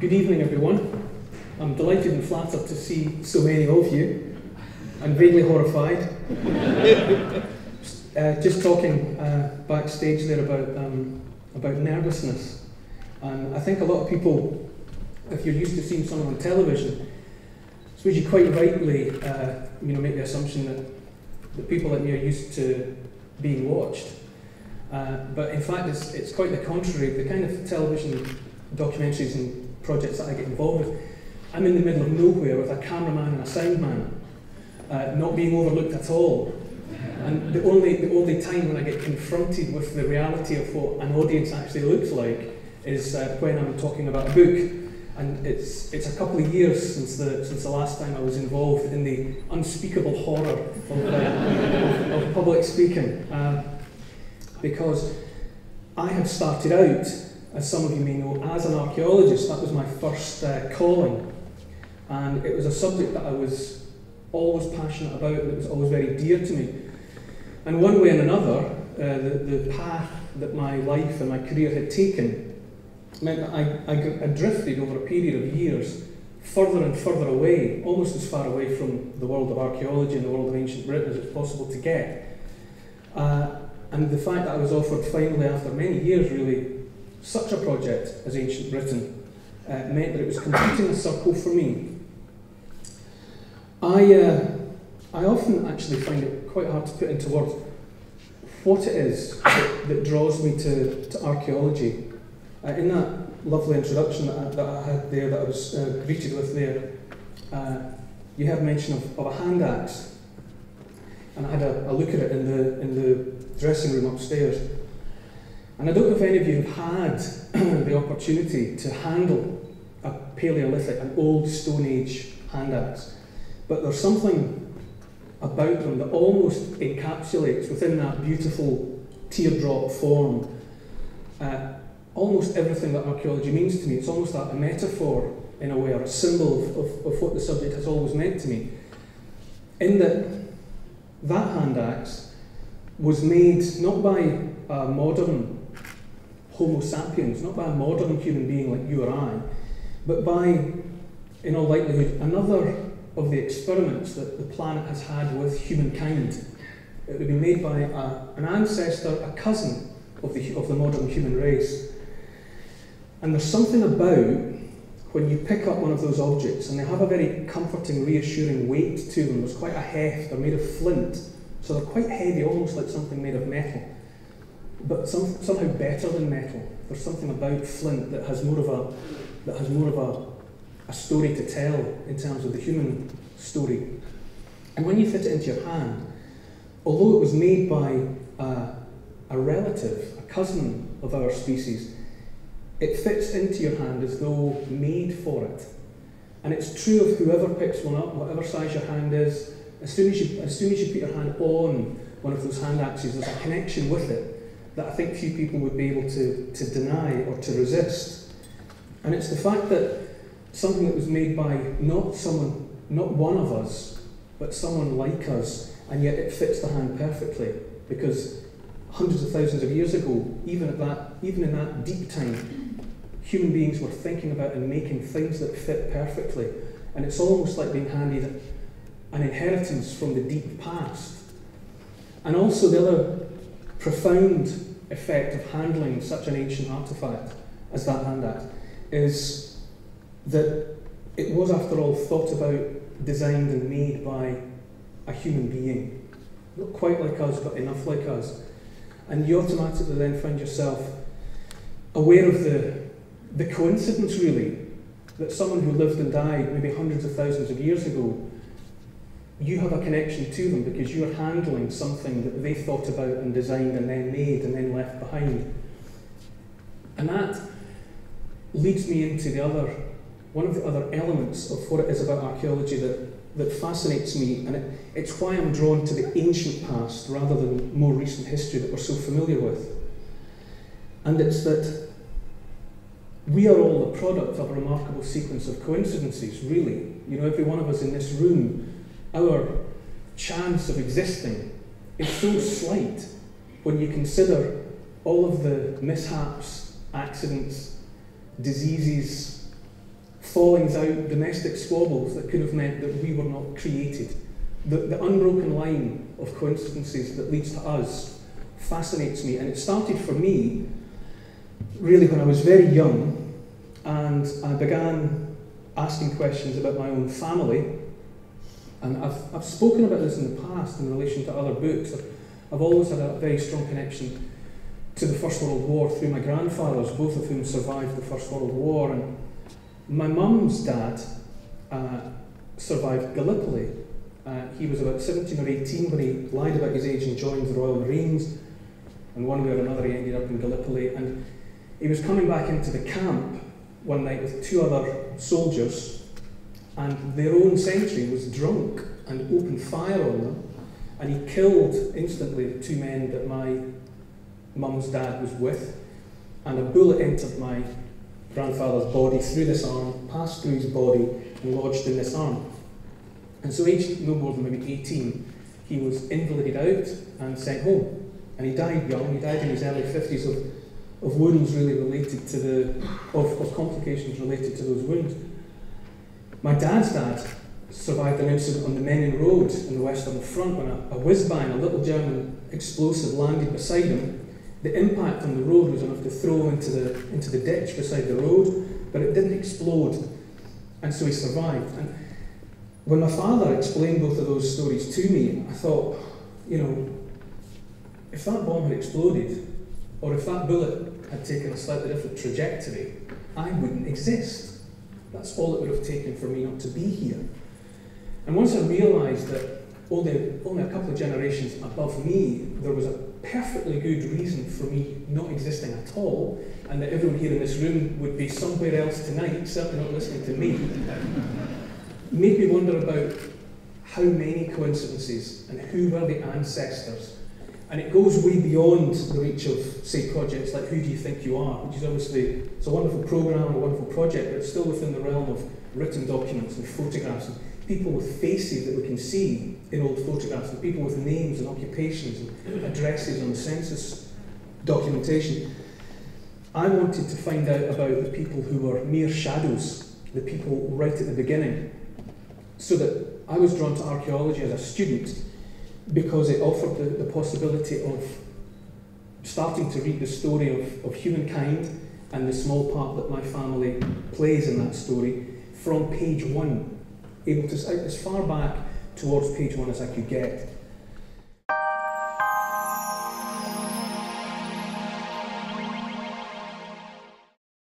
Good evening, everyone. I'm delighted and flattered to see so many of you. I'm vaguely horrified. Just talking backstage there about nervousness. And I think a lot of people, if you're used to seeing someone on television, I suppose you quite rightly make the assumption that the people like me are used to being watched. But in fact, it's quite the contrary. The kind of television documentaries and projects that I get involved with, I'm in the middle of nowhere with a cameraman and a sound man, not being overlooked at all. And the only time when I get confronted with the reality of what an audience actually looks like is when I'm talking about a book. And it's a couple of years since the last time I was involved in the unspeakable horror of public speaking. Because I had started out, as some of you may know, as an archaeologist. That was my first calling. And it was a subject that I was always passionate about, and it was always very dear to me. And one way and another, the path that my life and my career had taken meant that I drifted over a period of years further and further away, almost as far away from the world of archaeology and the world of ancient Britain as it's possible to get. And the fact that I was offered finally, after many years really, such a project as Ancient Britain meant that it was completing a circle for me. I often actually find it quite hard to put into words what it is that draws me to archaeology. In that lovely introduction that I had there, that I was greeted with there, you had mention of a hand axe, and I had a look at it in the dressing room upstairs. And I don't know if any of you have had the opportunity to handle a Paleolithic, an old Stone Age hand axe, but there's something about them that almost encapsulates within that beautiful teardrop form almost everything that archaeology means to me. It's almost like a metaphor in a way, or a symbol of what the subject has always meant to me. In that hand axe was made not by a modern Homo sapiens, not by a modern human being like you or I, but by, in all likelihood, another of the experiments that the planet has had with humankind. It would be made by an ancestor, a cousin of the modern human race. And there's something about when you pick up one of those objects, and they have a very comforting, reassuring weight to them. There's quite a heft. They're made of flint, so they're quite heavy, almost like something made of metal, but somehow better than metal. There's something about flint that has more of a story to tell in terms of the human story. And when you fit it into your hand, although it was made by a relative, a cousin of our species, it fits into your hand as though made for it. And it's true of whoever picks one up, whatever size your hand is. As soon as you put your hand on one of those hand axes, there's a connection with it that I think few people would be able to deny or to resist. And it's the fact that something that was made by not one of us, but someone like us, and yet it fits the hand perfectly, because hundreds of thousands of years ago, even in that deep time, human beings were thinking about and making things that fit perfectly. And it's almost like being handed an inheritance from the deep past. And also the other profound effect of handling such an ancient artifact as that hand axe is that it was, after all, thought about, designed and made by a human being. Not quite like us, but enough like us. And you automatically then find yourself aware of the coincidence, really, that someone who lived and died maybe hundreds of thousands of years ago, you have a connection to them because you're handling something that they thought about and designed and then made and then left behind. And that leads me into one of the other elements of what it is about archaeology that fascinates me, and it's why I'm drawn to the ancient past rather than more recent history that we're so familiar with. And it's that we are all the product of a remarkable sequence of coincidences, really. Every one of us in this room, our chance of existing is so slight when you consider all of the mishaps, accidents, diseases, fallings out, domestic squabbles that could have meant that we were not created. The unbroken line of coincidences that leads to us fascinates me, and it started for me really when I was very young, and I began asking questions about my own family. And I've spoken about this in the past in relation to other books. I've always had a very strong connection to the First World War through my grandfathers, both of whom survived the First World War. And my mum's dad survived Gallipoli. He was about 17 or 18 when he lied about his age and joined the Royal Marines. And one way or another he ended up in Gallipoli. And he was coming back into the camp one night with 2 other soldiers, and their own sentry was drunk and opened fire on them, and he killed instantly the 2 men that my mum's dad was with, and a bullet entered my grandfather's body through this arm, passed through his body and lodged in this arm. And so aged no more than maybe 18, he was invalided out and sent home. And he died young, he died in his early 50s of wounds really related to of complications related to those wounds. My dad's dad survived an incident on the Menin Road in the Western Front when a whiz-bang, a little German explosive, landed beside him. The impact on the road was enough to throw him into the ditch beside the road, but it didn't explode, and so he survived. And when my father explained both of those stories to me, I thought, you know, if that bomb had exploded, or if that bullet had taken a slightly different trajectory, I wouldn't exist. That's all it would have taken for me not to be here. And once I realised that only a couple of generations above me, there was a perfectly good reason for me not existing at all, and that everyone here in this room would be somewhere else tonight, certainly not listening to me, made me wonder about how many coincidences and who were the ancestors. And it goes way beyond the reach of, say, projects like Who Do You Think You Are, which is obviously, it's a wonderful programme, a wonderful project, but it's still within the realm of written documents and photographs and people with faces that we can see in old photographs, and people with names and occupations and addresses on the census documentation. I wanted to find out about the people who were mere shadows, the people right at the beginning, so that I was drawn to archaeology as a student, because it offered the possibility of starting to read the story of humankind and the small part that my family plays in that story from page 1, able to, as far back towards page 1 as I could get.